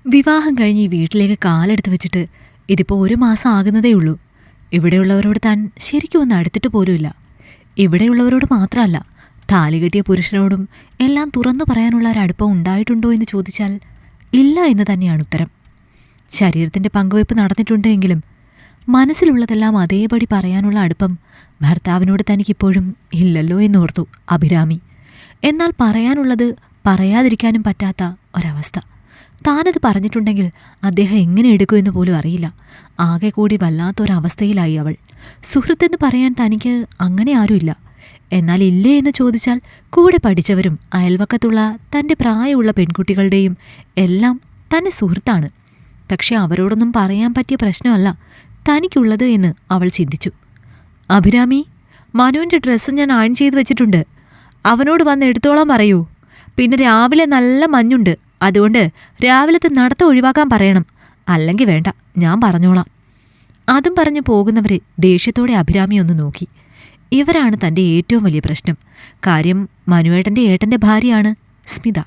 വിവാഹം കഴിഞ്ഞ് ഈ വീട്ടിലേക്ക് കാലെടുത്ത് വെച്ചിട്ട് ഇതിപ്പോൾ 1 മാസം ആകുന്നതേയുള്ളൂ. ഇവിടെയുള്ളവരോട് താൻ ശരിക്കും ഒന്ന് അടുത്തിട്ട് പോലുമില്ല. ഇവിടെയുള്ളവരോട് മാത്രമല്ല, താലികെട്ടിയ പുരുഷനോടും എല്ലാം തുറന്നു പറയാനുള്ള ഒരടുപ്പം ഉണ്ടായിട്ടുണ്ടോ എന്ന് ചോദിച്ചാൽ ഇല്ല എന്ന് തന്നെയാണ് ഉത്തരം. ശരീരത്തിൻ്റെ പങ്കുവയ്പ് നടന്നിട്ടുണ്ട് എങ്കിലും മനസ്സിലുള്ളതെല്ലാം അതേപടി പറയാനുള്ള അടുപ്പം ഭർത്താവിനോട് തനിക്കിപ്പോഴും ഇല്ലല്ലോ എന്നോർത്തു അഭിരാമി. എന്നാൽ പറയാനുള്ളത് പറയാതിരിക്കാനും പറ്റാത്ത ഒരവസ്ഥ. താനത് പറഞ്ഞിട്ടുണ്ടെങ്കിൽ അദ്ദേഹം എങ്ങനെ എടുക്കുമെന്ന് പോലും അറിയില്ല. ആകെ കൂടി വല്ലാത്തൊരവസ്ഥയിലായി അവൾ. സുഹൃത്തെന്ന് പറയാൻ തനിക്ക് അങ്ങനെ ആരുമില്ല. എന്നാൽ ഇല്ലേ എന്ന് ചോദിച്ചാൽ കൂടെ പഠിച്ചവരും അയൽവക്കത്തുള്ള തൻ്റെ പ്രായമുള്ള പെൺകുട്ടികളുടെയും എല്ലാം തന്നെ സുഹൃത്താണ്. പക്ഷെ അവരോടൊന്നും പറയാൻ പറ്റിയ പ്രശ്നമല്ല തനിക്കുള്ളത് എന്ന് അവൾ ചിന്തിച്ചു. അഭിരാമി, മനുവിൻ്റെ ഡ്രസ്സ് ഞാൻ അയൺ ചെയ്ത് വെച്ചിട്ടുണ്ട്. അവനോട് വന്ന് എടുത്തോളാൻ പറയൂ. പിന്നെ രാവിലെ നല്ല മഞ്ഞുണ്ട്, അതുകൊണ്ട് രാവിലത്തെ നടത്തം ഒഴിവാക്കാൻ പറയണം. അല്ലെങ്കിൽ വേണ്ട, ഞാൻ പറഞ്ഞോളാം. അതും പറഞ്ഞു പോകുന്നവരെ ദേഷ്യത്തോടെ അഭിരാമി ഒന്ന് നോക്കി. ഇവരാണ് തൻ്റെ ഏറ്റവും വലിയ പ്രശ്നം. കാര്യം മനുവേട്ടൻ്റെ ഏട്ടൻ്റെ ഭാര്യയാണ് സ്മിത.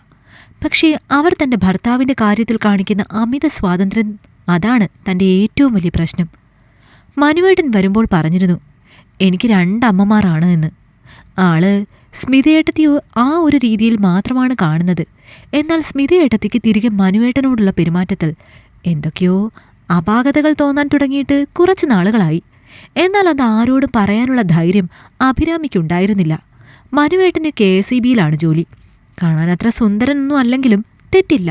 പക്ഷേ അവർ തൻ്റെ ഭർത്താവിൻ്റെ കാര്യത്തിൽ കാണിക്കുന്ന അമിത സ്വാതന്ത്ര്യം, അതാണ് തൻ്റെ ഏറ്റവും വലിയ പ്രശ്നം. മനുവേട്ടൻ വരുമ്പോൾ പറഞ്ഞിരുന്നു, എനിക്ക് 2 അമ്മമാരാണ് എന്ന്. ആള് സ്മിതയേട്ടത്തിയോ ആ ഒരു രീതിയിൽ മാത്രമാണ് കാണുന്നത്. എന്നാൽ സ്മിതയേട്ടത്തിക്ക് തിരികെ മനുവേട്ടനോടുള്ള പെരുമാറ്റത്തിൽ എന്തൊക്കെയോ അപാകതകൾ തോന്നാൻ തുടങ്ങിയിട്ട് കുറച്ച് നാളുകളായി. എന്നാൽ അത് ആരോടും പറയാനുള്ള ധൈര്യം അഭിരാമിക്കുണ്ടായിരുന്നില്ല. മനുവേട്ടന് KSEBയിലാണ് ജോലി. കാണാൻ അത്ര സുന്ദരനൊന്നും അല്ലെങ്കിലും തെറ്റില്ല.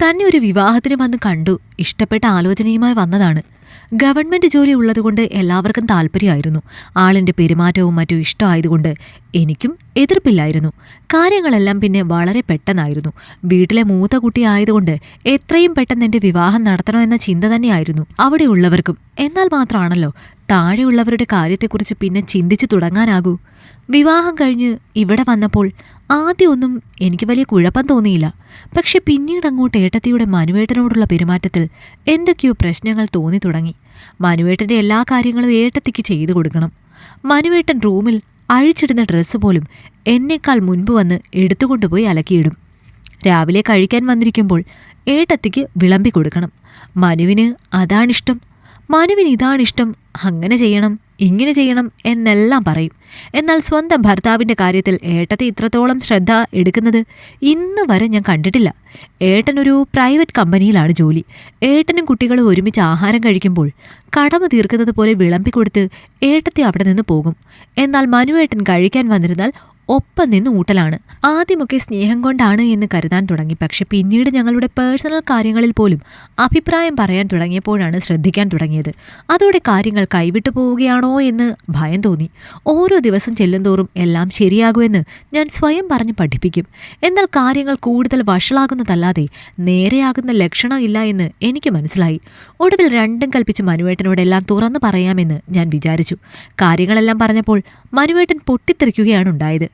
തന്നെ ഒരു വിവാഹത്തിന് വന്ന് കണ്ടു, ഇഷ്ടപ്പെട്ട ആലോചനയുമായി വന്നതാണ്. ഗവൺമെൻറ് ജോലി ഉള്ളതുകൊണ്ട് എല്ലാവർക്കും താല്പര്യമായിരുന്നു. ആളിൻ്റെ പെരുമാറ്റവും മറ്റും ഇഷ്ടമായതുകൊണ്ട് എനിക്കും എതിർപ്പില്ലായിരുന്നു. കാര്യങ്ങളെല്ലാം പിന്നെ വളരെ പെട്ടെന്നായിരുന്നു. വീട്ടിലെ മൂത്ത കുട്ടി ആയതുകൊണ്ട് എത്രയും പെട്ടെന്ന് എൻ്റെ വിവാഹം നടത്തണമെന്ന ചിന്ത തന്നെയായിരുന്നു അവിടെയുള്ളവർക്കും. എന്നാൽ മാത്രമാണല്ലോ താഴെയുള്ളവരുടെ കാര്യത്തെക്കുറിച്ച് പിന്നെ ചിന്തിച്ചു തുടങ്ങാനാകൂ. വിവാഹം കഴിഞ്ഞ് ഇവിടെ വന്നപ്പോൾ ആദ്യമൊന്നും എനിക്ക് വലിയ കുഴപ്പം തോന്നിയില്ല. പക്ഷെ പിന്നീട് അങ്ങോട്ട് ഏട്ടത്തിയുടെ മനുവേട്ടനോടുള്ള പെരുമാറ്റത്തിൽ എന്തൊക്കെയോ പ്രശ്നങ്ങൾ തോന്നി തുടങ്ങി. മനുവേട്ടൻ്റെ എല്ലാ കാര്യങ്ങളും ഏട്ടത്തിക്ക് ചെയ്തു കൊടുക്കണം. മനുവേട്ടൻ റൂമിൽ അഴിച്ചിടുന്ന ഡ്രസ്സ് പോലും എന്നേക്കാൾ മുൻപ് വന്ന് എടുത്തുകൊണ്ടുപോയി അലക്കിയിടും. രാവിലെ കഴിക്കാൻ വന്നിരിക്കുമ്പോൾ ഏട്ടത്തിക്ക് വിളമ്പി കൊടുക്കണം. മനുവിന് അതാണിഷ്ടം, മനുവിന് ഇതാണിഷ്ടം, അങ്ങനെ ചെയ്യണം ഇങ്ങനെ ചെയ്യണം എന്നെല്ലാം പറയും. എന്നാൽ സ്വന്തം ഭർത്താവിൻ്റെ കാര്യത്തിൽ ഏട്ടത്തെ ഇത്രത്തോളം ശ്രദ്ധ എടുക്കുന്നത് ഇന്ന് വരെ ഞാൻ കണ്ടിട്ടില്ല. ഏട്ടനൊരു പ്രൈവറ്റ് കമ്പനിയിലാണ് ജോലി. ഏട്ടനും കുട്ടികളും ഒരുമിച്ച് ആഹാരം കഴിക്കുമ്പോൾ കടമ തീർക്കുന്നത് പോലെ വിളമ്പിക്കൊടുത്ത് ഏട്ടത്തെ അവിടെ നിന്ന് പോകും. എന്നാൽ മനുവേട്ടൻ കഴിക്കാൻ വന്നിരുന്നാൽ ഒപ്പം നിന്ന് ഊട്ടലാണ്. ആദ്യമൊക്കെ സ്നേഹം കൊണ്ടാണ് എന്ന് കരുതാൻ തുടങ്ങി. പക്ഷെ പിന്നീട് ഞങ്ങളുടെ പേഴ്സണൽ കാര്യങ്ങളിൽ പോലും അഭിപ്രായം പറയാൻ തുടങ്ങിയപ്പോഴാണ് ശ്രദ്ധിക്കാൻ തുടങ്ങിയത്. അതോടെ കാര്യങ്ങൾ കൈവിട്ടു പോവുകയാണോ എന്ന് ഭയം തോന്നി. ഓരോ ദിവസം ചെല്ലുന്തോറും എല്ലാം ശരിയാകുമെന്ന് ഞാൻ സ്വയം പറഞ്ഞ് പഠിപ്പിക്കും. എന്നാൽ കാര്യങ്ങൾ കൂടുതൽ വഷളാകുന്നതല്ലാതെ നേരെയാകുന്ന ലക്ഷണമില്ല എന്ന് എനിക്ക് മനസ്സിലായി. ഒടുവിൽ രണ്ടും കൽപ്പിച്ച് മനുവേട്ടനോടെല്ലാം തുറന്നു പറയാമെന്ന് ഞാൻ വിചാരിച്ചു. കാര്യങ്ങളെല്ലാം പറഞ്ഞപ്പോൾ മനുവേട്ടൻ പൊട്ടിത്തെറിക്കുകയാണ് ഉണ്ടായത്.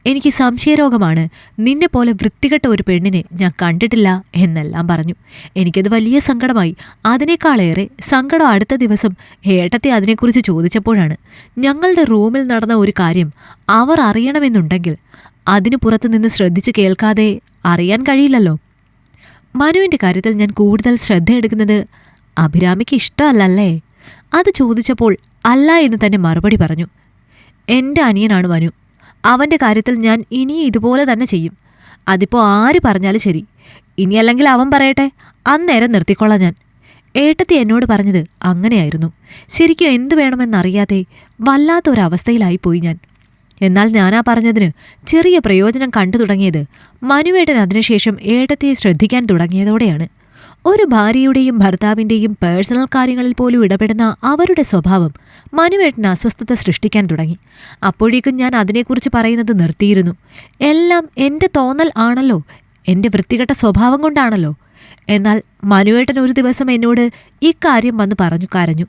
എനിക്ക് സംശയരോഗമാണ്, നിന്നെ പോലെ വൃത്തികെട്ട ഒരു പെണ്ണിനെ ഞാൻ കണ്ടിട്ടില്ല എന്നെല്ലാം പറഞ്ഞു. എനിക്കത് വലിയ സങ്കടമായി. അതിനേക്കാളേറെ സങ്കടം അടുത്ത ദിവസം ഏട്ടത്തെ അതിനെക്കുറിച്ച് ചോദിച്ചപ്പോഴാണ്. ഞങ്ങളുടെ റൂമിൽ നടന്ന ഒരു കാര്യം അവർ അറിയണമെന്നുണ്ടെങ്കിൽ അതിനു പുറത്തു നിന്ന് ശ്രദ്ധിച്ച് കേൾക്കാതെ അറിയാൻ കഴിയില്ലല്ലോ. മനുവിൻ്റെ കാര്യത്തിൽ ഞാൻ കൂടുതൽ ശ്രദ്ധയെടുക്കുന്നത് അഭിരാമിക്ക് ഇഷ്ടമല്ലല്ലേ? അത് ചോദിച്ചപ്പോൾ അല്ല എന്ന് തന്നെ മറുപടി പറഞ്ഞു. എൻ്റെ അനിയനാണ് മനു. അവൻ്റെ കാര്യത്തിൽ ഞാൻ ഇനിയും ഇതുപോലെ തന്നെ ചെയ്യും. അതിപ്പോൾ ആര് പറഞ്ഞാലും ശരി. ഇനിയല്ലെങ്കിൽ അവൻ പറയട്ടെ, അന്നേരം നിർത്തിക്കൊള്ളാം ഞാൻ. ഏട്ടത്തി എന്നോട് പറഞ്ഞത് അങ്ങനെയായിരുന്നു. ശരിക്കും എന്തു വേണമെന്നറിയാതെ വല്ലാത്തൊരവസ്ഥയിലായിപ്പോയി ഞാൻ. എന്നാൽ ഞാനാ പറഞ്ഞതിന് ചെറിയ പ്രയോജനം കണ്ടു തുടങ്ങിയത് മനുവേട്ടൻ അതിനുശേഷം ഏട്ടത്തിയെ ശ്രദ്ധിക്കാൻ തുടങ്ങിയതോടെയാണ്. ഒരു ഭാര്യയുടെയും ഭർത്താവിൻ്റെയും പേഴ്സണൽ കാര്യങ്ങളിൽ പോലും ഇടപെടുന്ന അവരുടെ സ്വഭാവം മനുവേട്ടന് അസ്വസ്ഥത സൃഷ്ടിക്കാൻ തുടങ്ങി. അപ്പോഴേക്കും ഞാൻ അതിനെക്കുറിച്ച് പറയുന്നത് നിർത്തിയിരുന്നു. എല്ലാം എൻ്റെ തോന്നൽ ആണല്ലോ, എൻ്റെ വൃത്തികെട്ട സ്വഭാവം കൊണ്ടാണല്ലോ. എന്നാൽ മനുവേട്ടൻ ഒരു ദിവസം എന്നോട് ഇക്കാര്യം വന്ന് പറഞ്ഞു കരഞ്ഞു.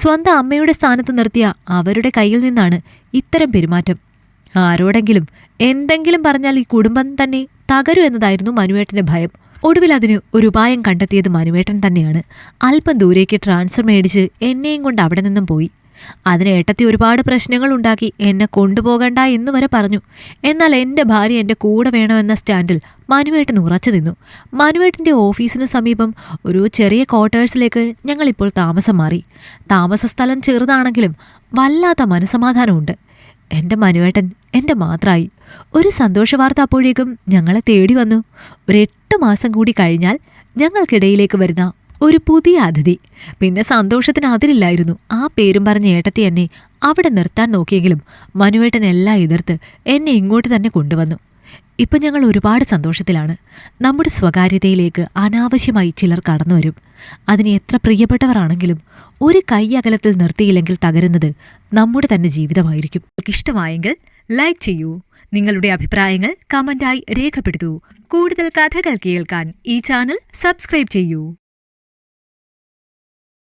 സ്വന്തം അമ്മയുടെ സ്ഥാനത്ത് നിർത്തിയ അവരുടെ കയ്യിൽ നിന്നാണ് ഇത്തരം പെരുമാറ്റം. ആരോടെങ്കിലും എന്തെങ്കിലും പറഞ്ഞാൽ ഈ കുടുംബം തന്നെ തകരൂ എന്നതായിരുന്നു മനുവേട്ടൻ്റെ ഭയം. ഒടുവിൽ അതിന് ഒരു ഉപായം കണ്ടെത്തിയത് മനുവേട്ടൻ തന്നെയാണ്. അല്പം ദൂരേക്ക് ട്രാൻസ്ഫർ മേടിച്ച് എന്നെയും കൊണ്ട് അവിടെ നിന്നും പോയി. അതിന് ഏട്ടത്തി ഒരുപാട് പ്രശ്നങ്ങൾ ഉണ്ടാക്കി എന്നെ കൊണ്ടുപോകണ്ട എന്ന് വരെ പറഞ്ഞു. എന്നാൽ എൻ്റെ ഭാര്യ എൻ്റെ കൂടെ വേണമെന്ന സ്റ്റാൻഡിൽ മനുവേട്ടൻ ഉറച്ചു നിന്നു. മനുവേട്ടൻ്റെ ഓഫീസിന് സമീപം ഒരു ചെറിയ ക്വാർട്ടേഴ്സിലേക്ക് ഞങ്ങളിപ്പോൾ താമസം മാറി. താമസ സ്ഥലം ചെറുതാണെങ്കിലും വല്ലാത്ത മനസമാധാനമുണ്ട്. എൻ്റെ മനുവേട്ടൻ എൻ്റെ മാത്രമായി. ഒരു സന്തോഷവാർത്ത അപ്പോഴേക്കും ഞങ്ങളെ തേടി വന്നു. ഒരു 8 മാസം കൂടി കഴിഞ്ഞാൽ ഞങ്ങൾക്കിടയിലേക്ക് വരുന്ന ഒരു പുതിയ അതിഥി. പിന്നെ സന്തോഷത്തിന് അതിരില്ലായിരുന്നു. ആ പേരും പറഞ്ഞ ഏട്ടത്തി എന്നെ അവിടെ നിർത്താൻ നോക്കിയെങ്കിലും മനുവേട്ടൻ എല്ലാം എതിർത്ത് എന്നെ ഇങ്ങോട്ട് തന്നെ കൊണ്ടുവന്നു. ഇപ്പം ഞങ്ങൾ ഒരുപാട് സന്തോഷത്തിലാണ്. നമ്മുടെ സ്വകാര്യതയിലേക്ക് അനാവശ്യമായി ചിലർ കടന്നുവരും. അതിന് എത്ര പ്രിയപ്പെട്ടവരാണെങ്കിലും ഒരു കൈ അകലത്തിൽ നിർത്തിയില്ലെങ്കിൽ തകരുന്നത് നമ്മുടെ തന്നെ ജീവിതമായിരിക്കും. ഇഷ്ടമായെങ്കിൽ ലൈക്ക് ചെയ്യൂ. നിങ്ങളുടെ അഭിപ്രായങ്ങൾ കമന്റായി രേഖപ്പെടുത്തൂ. കൂടുതൽ കഥകൾ കേൾക്കാൻ ഈ ചാനൽ സബ്സ്ക്രൈബ് ചെയ്യൂ.